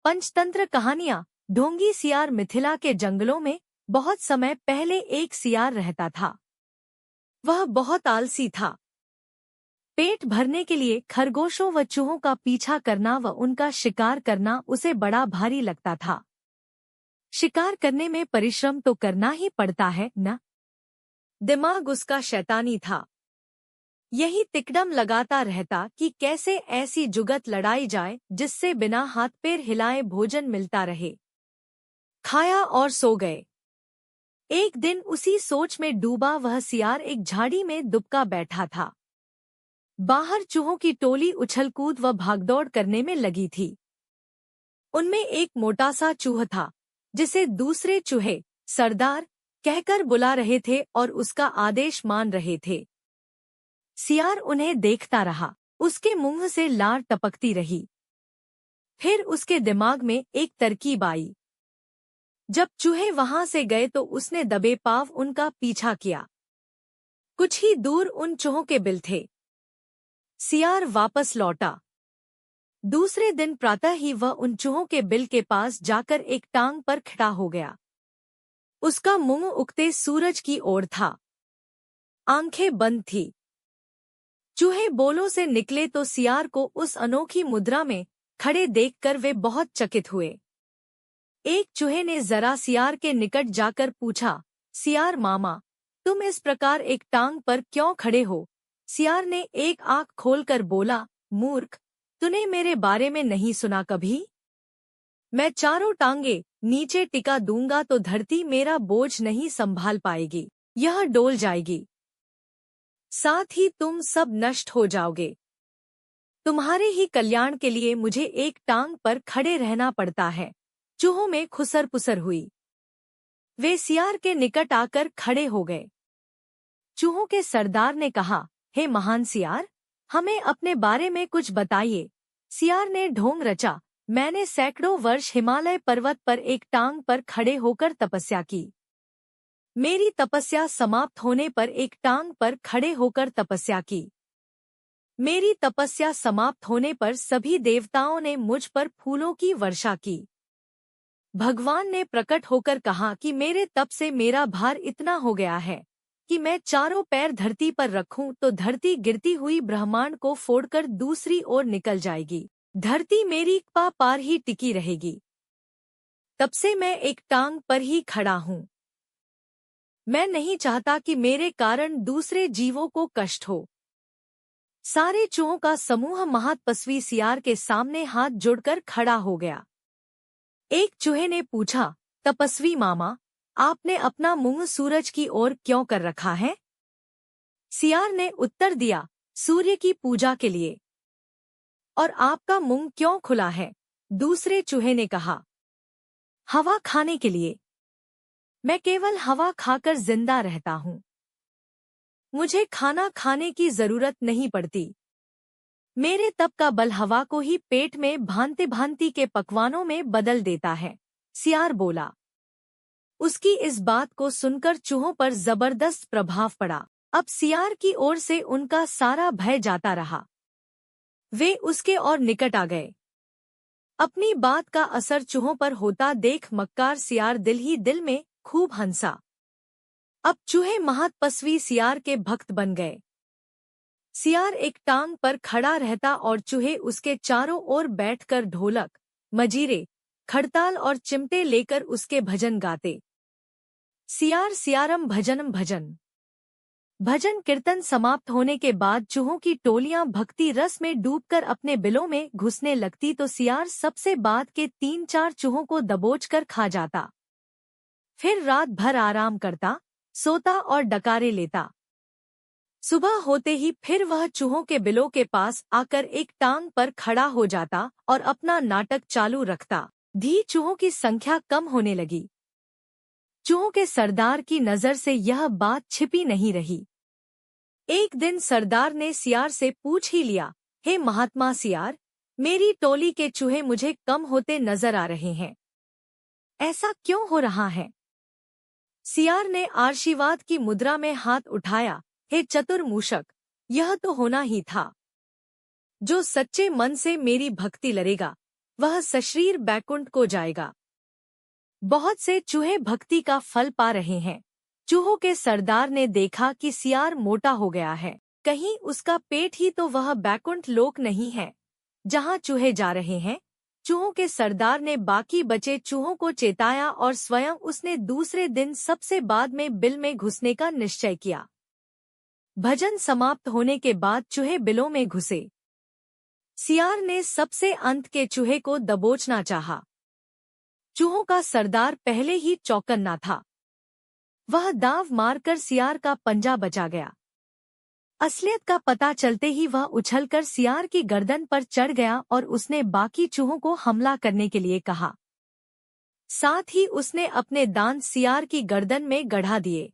पंचतंत्र कहानियाँ। ढोंगी सियार। मिथिला के जंगलों में बहुत समय पहले एक सियार रहता था। वह बहुत आलसी था। पेट भरने के लिए खरगोशों व चूहों का पीछा करना व उनका शिकार करना उसे बड़ा भारी लगता था। शिकार करने में परिश्रम तो करना ही पड़ता है न। दिमाग उसका शैतानी था। यही तिकड़म लगाता रहता कि कैसे ऐसी जुगत लड़ाई जाए जिससे बिना हाथ पैर हिलाए भोजन मिलता रहे। खाया और सो गए। एक दिन उसी सोच में डूबा वह सियार एक झाड़ी में दुबका बैठा था। बाहर चूहों की टोली उछलकूद व भागदौड़ करने में लगी थी। उनमें एक मोटा सा चूहा था जिसे दूसरे चूहे सरदार कहकर बुला रहे थे और उसका आदेश मान रहे थे। सियार उन्हें देखता रहा। उसके मुंह से लार टपकती रही। फिर उसके दिमाग में एक तरकीब आई। जब चूहे वहां से गए तो उसने दबे पांव उनका पीछा किया। कुछ ही दूर उन चूहों के बिल थे। सियार वापस लौटा। दूसरे दिन प्रातः ही वह उन चूहों के बिल के पास जाकर एक टांग पर खड़ा हो गया। उसका मुंह उगते सूरज की ओर था। आंखें बंद थी। चूहे बोलों से निकले तो सियार को उस अनोखी मुद्रा में खड़े देखकर वे बहुत चकित हुए। एक चूहे ने जरा सियार के निकट जाकर पूछा, सियार मामा, तुम इस प्रकार एक टांग पर क्यों खड़े हो? सियार ने एक आंख खोलकर बोला, मूर्ख, तूने मेरे बारे में नहीं सुना कभी? मैं चारों टांगे नीचे टिका दूंगा तो धरती मेरा बोझ नहीं संभाल पाएगी, यह डोल जाएगी। साथ ही तुम सब नष्ट हो जाओगे। तुम्हारे ही कल्याण के लिए मुझे एक टांग पर खड़े रहना पड़ता है। चूहों में खुसर पुसर हुई। वे सियार के निकट आकर खड़े हो गए। चूहों के सरदार ने कहा, हे महान सियार, हमें अपने बारे में कुछ बताइए। सियार ने ढोंग रचा, मैंने सैकड़ों वर्ष हिमालय पर्वत पर एक टांग पर खड़े होकर तपस्या की। मेरी तपस्या समाप्त होने पर एक टांग पर खड़े होकर तपस्या की। मेरी तपस्या समाप्त होने पर सभी देवताओं ने मुझ पर फूलों की वर्षा की। भगवान ने प्रकट होकर कहा कि मेरे तप से मेरा भार इतना हो गया है कि मैं चारों पैर धरती पर रखूं तो धरती गिरती हुई ब्रह्मांड को फोड़कर दूसरी ओर निकल जाएगी। धरती मेरी पार ही टिकी रहेगी। तब से मैं एक टांग पर ही खड़ा हूँ। मैं नहीं चाहता कि मेरे कारण दूसरे जीवों को कष्ट हो। सारे चूहों का समूह महातपस्वी सियार के सामने हाथ जोड़कर खड़ा हो गया। एक चूहे ने पूछा, तपस्वी मामा, आपने अपना मुंह सूरज की ओर क्यों कर रखा है? सियार ने उत्तर दिया, सूर्य की पूजा के लिए। और आपका मुंह क्यों खुला है? दूसरे चूहे ने कहा, हवा खाने के लिए। मैं केवल हवा खाकर जिंदा रहता हूँ। मुझे खाना खाने की जरूरत नहीं पड़ती। मेरे तप का बल हवा को ही पेट में भांति भांति के पकवानों में बदल देता है। सियार बोला। उसकी इस बात को सुनकर चूहों पर जबरदस्त प्रभाव पड़ा। अब सियार की ओर से उनका सारा भय जाता रहा। वे उसके और निकट आ गए। अपनी बात का असर चूहों पर होता देख मक्कार सियार दिल ही दिल में खूब हंसा। अब चूहे महातपस्वी सियार के भक्त बन गए। सियार एक टांग पर खड़ा रहता और चूहे उसके चारों ओर बैठकर ढोलक, मजीरे, खड़ताल और चिमटे लेकर उसके भजन गाते। सियार सियारम भजनम भजन। भजन कीर्तन समाप्त होने के बाद चूहों की टोलियां भक्ति रस में डूबकर अपने बिलों में घुसने लगती तो सियार सबसे बाद के 3-4 चूहों को दबोचकर खा जाता। फिर रात भर आराम करता, सोता और डकारे लेता। सुबह होते ही फिर वह चूहों के बिलों के पास आकर एक टांग पर खड़ा हो जाता और अपना नाटक चालू रखता। धी चूहों की संख्या कम होने लगी। चूहों के सरदार की नजर से यह बात छिपी नहीं रही। एक दिन सरदार ने सियार से पूछ ही लिया, हे महात्मा सियार, मेरी टोली के चूहे मुझे कम होते नजर आ रहे हैं। ऐसा क्यों हो रहा है? सियार ने आशीर्वाद की मुद्रा में हाथ उठाया, हे चतुर मूषक, यह तो होना ही था। जो सच्चे मन से मेरी भक्ति लरेगा, वह सशरीर बैकुंठ को जाएगा। बहुत से चूहे भक्ति का फल पा रहे हैं। चूहों के सरदार ने देखा कि सियार मोटा हो गया है। कहीं उसका पेट ही तो वह बैकुंठ लोक नहीं है जहाँ चूहे जा रहे हैं। चूहों के सरदार ने बाकी बचे चूहों को चेताया और स्वयं उसने दूसरे दिन सबसे बाद में बिल में घुसने का निश्चय किया। भजन समाप्त होने के बाद चूहे बिलों में घुसे। सियार ने सबसे अंत के चूहे को दबोचना चाहा। चूहों का सरदार पहले ही चौकन्ना था। वह दांव मारकर सियार का पंजा बचा गया। असलियत का पता चलते ही वह उछलकर सियार की गर्दन पर चढ़ गया और उसने बाकी चूहों को हमला करने के लिए कहा। साथ ही उसने अपने दांत सियार की गर्दन में गड़ा दिए।